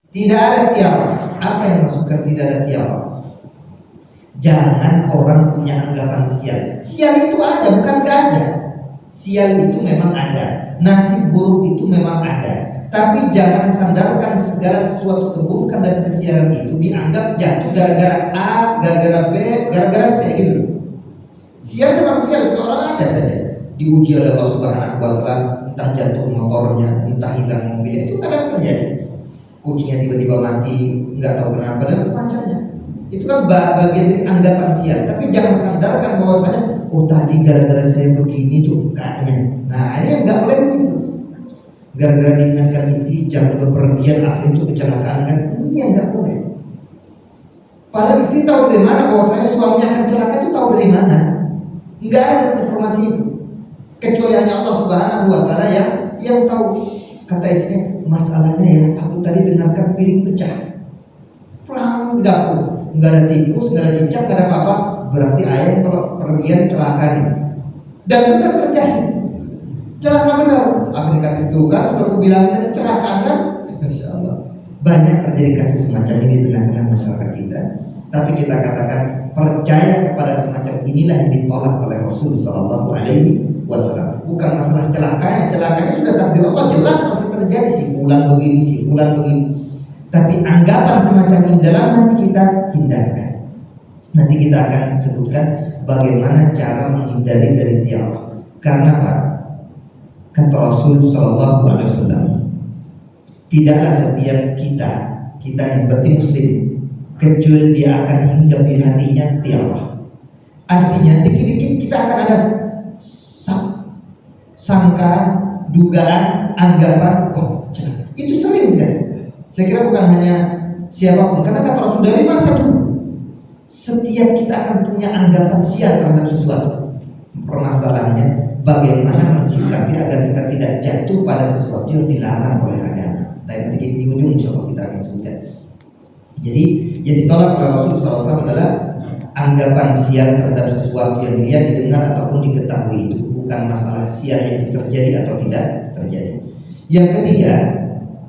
Tidak ada tiara. Apa yang maksudkan tidak ada tiara? Jangan orang punya anggapan sial. Sial itu ada, bukan gak ada. Sial itu memang ada. Nasib buruk itu memang ada. Tapi jangan sandarkan segala sesuatu keburukan dan kesialan itu dianggap jatuh gara-gara A, gara-gara B, gara-gara C gitu. Sial memang sial, seorang ada saja diuji oleh Allah Subhanahu wa Ta'ala, entah jatuh motornya, entah hilang mobilnya, itu kadang terjadi. Kucingnya tiba-tiba mati, nggak tahu kenapa dan semacamnya. Itu kan bagian dari anggapan sial. Tapi jangan sandarkan bahwasanya oh tadi gara-gara saya begini tuh kayaknya. Nah ini yang nggak boleh begitu. Gara-gara diingatkan istri jangan berpergian, akhirnya itu kecelakaan kan? Ini yang nggak boleh. Padahal istri tahu dari mana bahwasanya suaminya akan celaka, itu tahu dari mana? Nggak ada informasi itu. Kecuali hanya Allah Subhanahu wa Ta'ala yang tahu. Kata istrinya, masalahnya ya, aku tadi dengarkan piring pecah. Perang di dapur, nggak ada tikus, nggak ada cicak, nggak ada apa-apa. Berarti ayah kalau pergian celaka nih. Dan benar terjadi, celaka benar. Akhirnya kata istri kan, sudah aku bilang tadi celaka kan? Insya Allah. Banyak terjadi kasus semacam ini di tengah-tengah masyarakat kita. Tapi kita katakan percaya kepada semacam inilah yang ditolak oleh Rasul Sallallahu Alaihi Wasallam. Bukan masalah celakanya sudah takdir Allah, jelas pasti terjadi, si fulan begini, si fulan begini. Tapi anggapan semacam ini dalam hati kita hindarkan. Nanti kita akan sebutkan bagaimana cara menghindari dari tiara. Karena apa? Kata Rasul Sallallahu Alaihi Wasallam, tidaklah setiap kita yang berarti muslim, kecuali dia akan hinggap di hatinya tiara. Artinya dikit-dikit kita akan ada sangka, dugaan, anggapan, itu sering sekali. Saya kira bukan hanya siapapun, karena kata Rasul dari masa dulu, setiap kita akan punya anggapan sial terhadap sesuatu. Permasalahannya bagaimana mensikapi agar kita tidak jatuh pada sesuatu yang dilarang oleh agama. Tapi nanti di ujung insya Allah kita akan sebutkan. Jadi yang ditolak oleh Rasul SAW adalah anggapan sial terhadap sesuatu yang dilihat, didengar ataupun diketahui itu. Bukan masalah sial yang itu terjadi atau tidak terjadi. Yang ketiga,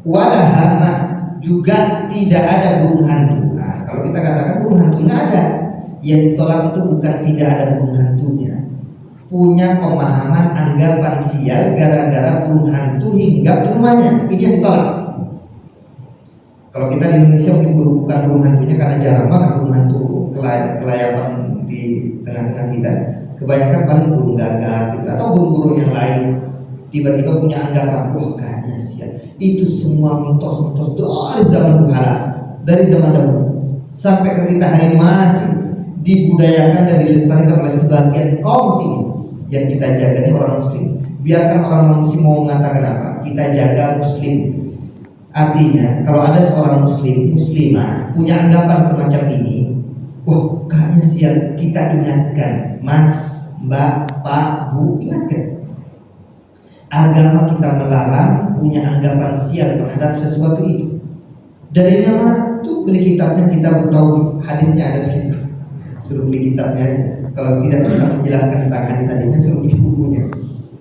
walahama, juga tidak ada burung hantu. Nah, kalau kita katakan burung hantunya ada, yang ditolak itu bukan tidak ada burung hantunya, punya pemahaman anggapan sial gara-gara burung hantu hinggap di rumahnya, ini yang ditolak. Kalau kita di Indonesia mungkin bukan burung hantunya karena jarang banget burung hantu kelayapan di tengah-tengah kita. Kebanyakan paling burung gagak gitu, atau burung-burung yang lain tiba-tiba punya anggapan, wah kayaknya sial. Itu semua mitos-mitos dari zaman Buhala, dari zaman dahulu sampai ke kita hari masih dibudayakan dan dilestarikan oleh sebagian kaum muslimin. Yang kita jaga ini orang muslim. Biarkan orang muslim mau mengatakan apa, kita jaga muslim. Artinya kalau ada seorang muslimah punya anggapan semacam ini, wah kayaknya sial, kita ingatkan, Mas, Mbak, Pak, Bu, ingatkan. Agama kita melarang punya anggapan sial terhadap sesuatu itu. Dari mana? Tuh beli kitabnya, Kitab Tauhid, hadisnya ada di situ. Suruh beli kitabnya. Kalau tidak bisa menjelaskan tentang hadis-hadisnya, suruh beli bukunya.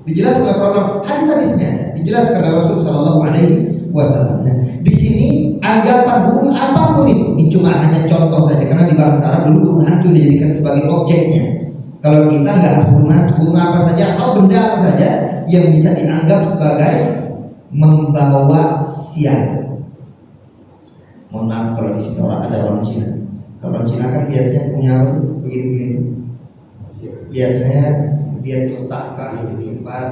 Dijelaskan oleh para ulama, hadis-hadisnya dijelaskan oleh Rasul Sallallahu Alaihi Wasallam. Nah, di sini anggapan burung apapun ini cuma hanya contoh saja, karena di bangsa Arab dulu burung hantu dijadikan sebagai objeknya. Kalau kita nggak harus burung hantu, burung apa saja atau benda apa saja yang bisa dianggap sebagai membawa sial. Mohon maaf kalau di sini ada orang Cina. Kalau orang Cina kan biasanya punya apa tuh? Begini-begini tuh. Biasanya dia letakkan di tempat.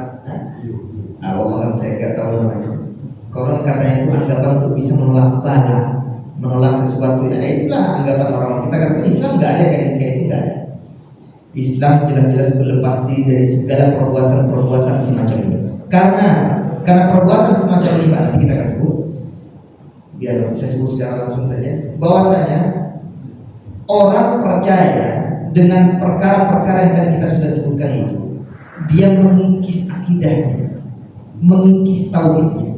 Allah saya nggak tahu namanya. Konon katanya itu anggapan untuk bisa menolak bala, menolak sesuatu. Nah itulah anggapan orang kita. Katakan Islam nggak ada kayak itu, nggak ada. Islam jelas-jelas berlepas diri dari segala perbuatan-perbuatan semacam ini. Karena perbuatan semacam ini, Pak, nanti kita akan sebut. Biar saya sebut secara langsung saja, bahwasanya orang percaya dengan perkara-perkara yang tadi kita sudah sebutkan itu, dia mengikis akidahnya, mengikis tauhidnya.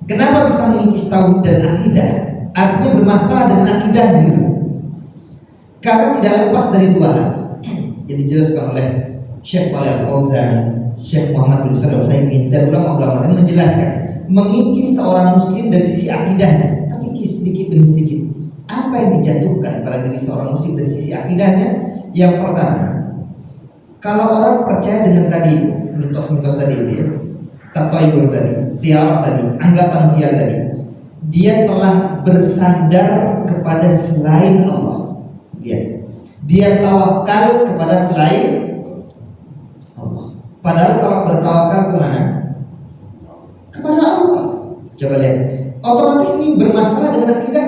Kenapa bisa mengikis tauhid dan akidah? Artinya bermasalah dengan akidahnya. Karena tidak lepas dari dua hal yang dijelaskan oleh Syekh Shalih Al Fauzan, Syekh Muhammad bin Shalih Al Utsaimin dan ulama-ulama yang menjelaskan mengikis seorang muslim dari sisi akidahnya, tapi kis sedikit demi sedikit. Apa yang dijatuhkan pada diri seorang muslim dari sisi akidahnya? Yang pertama, kalau orang percaya dengan tadi mitos-mitos tadi itu ya, tatoyur tadi, tiarah tadi, anggapan sial tadi, dia telah bersandar kepada selain Allah. Dia tawakal kepada selain Allah. Padahal kalau bertawakal kemana? Kepada Allah. Coba lihat, otomatis ini bermasalah dengan akidah,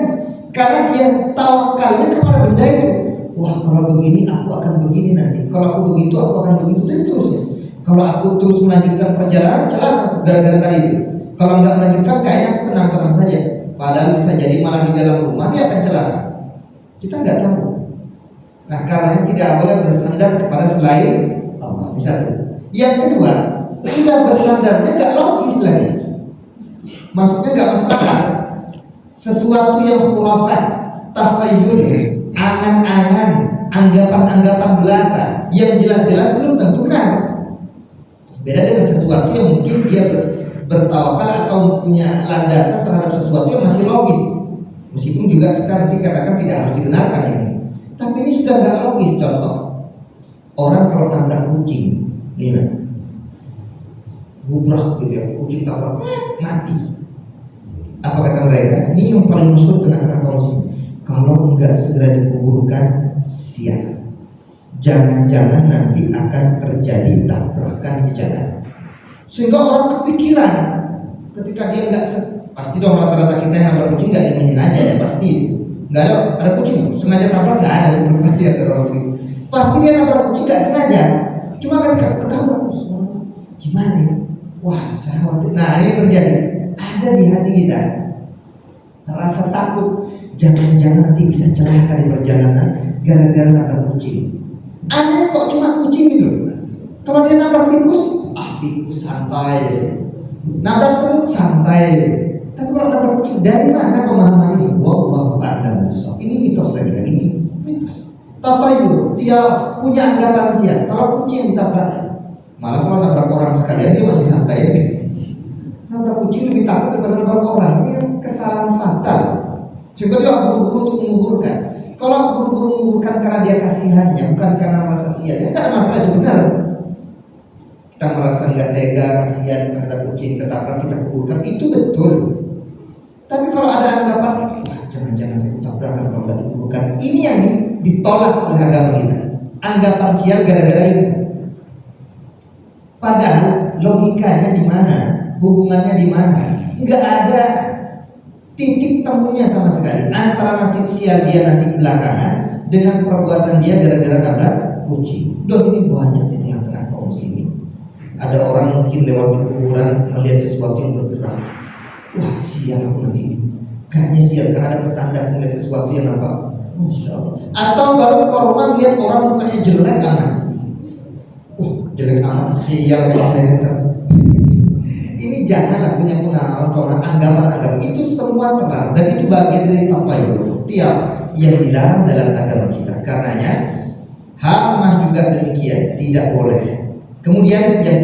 karena dia tawakalnya kepada benda itu. Wah, kalau begini aku akan begini nanti. Kalau aku begitu aku akan begitu, dan seterusnya. Kalau aku terus melanjutkan perjalanan, celaka gara-gara tadi itu. Kalau nggak melanjutkan, kayaknya aku tenang-tenang saja. Padahal bisa jadi malah di dalam rumah dia akan celaka. Kita nggak tahu. Nah, karena tidak boleh bersandar kepada selain Allah. Ini satu. Yang kedua, sudah bersandarnya nggak logis lagi. Maksudnya nggak masuk akal. Sesuatu yang khurafat, takhayul, angan-angan, anggapan-anggapan belaka yang jelas-jelas belum tentu benar. Beda dengan sesuatu yang mungkin dia bertawakal atau punya landasan terhadap sesuatu yang masih logis. Meskipun juga kita nanti katakan tidak harus dibenarkan ini. Tapi ini sudah nggak logis. Contoh, orang kalau nabrak kucing, lihat, gubrak gitu ya, kucing tabrak, mati. Apa kata mereka? Ini yang paling masyhur tengah-tengah kaum muslim. Kalau enggak segera dikuburkan, sial. Jangan-jangan nanti akan terjadi tabrakan di jalan. Sehingga orang kepikiran ketika dia enggak pasti dong, rata-rata kita yang nabrak kucing enggak yang menyengaja ya, pasti. Enggak ada kucing sengaja tabrak, enggak ada sebelumnya dia ada orang itu. Pasti dia nabrak kucing enggak sengaja. Cuma ketika ketabrak, gimana ya? Wah, saya khawatir. Nah, ini terjadi. Ada di hati kita rasa takut, jangan-jangan nanti bisa celaka di perjalanan gara-gara nabrak kucing. Aneh kok cuma kucing gitu. Kalau dia nabrak tikus, tikus santai. Nabrak semut santai. Tapi kalau nabrak kucing, dari mana pemahaman ini? Wallahu a'lam bishawab. Ini mitos lagi, ini mitos. Tatayur, dia punya anggapan siap. Kalau kucing yang ditabrak, malah kalau nabrak orang sekalian dia masih santai. Nabrak kucing lebih takut daripada nabrak orang. Ini kesalahan fatal. Sehingga dia buru-buru untuk menguburkan. Kalau buru-buru menguburkan karena dia kasihannya, bukan karena merasa sialnya, tidak ada masalah, itu benar. Kita merasa nggak tega, kasihan terhadap kucing, tetap kita kuburkan, itu betul. Tapi kalau ada anggapan, wah jangan-jangan saya tabrakan kalau nggak dikuburkan, ini yang ditolak oleh agama kita. Anggapan sial gara-gara ini. Padahal logikanya di mana? Hubungannya di mana? Nggak ada titik temunya sama sekali antara nasib sial dia nanti belakangan dengan perbuatan dia gara-gara nabrak kucing. Dan ini banyak di tengah-tengah kaum muslimin. Ada orang mungkin lewat di kuburan melihat sesuatu yang bergerak. Wah, sial aku nanti ini. Kayaknya sial karena ada petanda melihat sesuatu yang nampak. Masya Allah. Atau baru ke rumah lihat orang mukanya jelek aman. Jelek aman, sial kayak saya itu. Ini janganlah punya pengalaman anggapan-anggapan itu semua terlarang, dan itu bagian dari tatayur tiap yang dilarang dalam agama kita. Karenanya hamah juga demikian, tidak boleh. Kemudian yang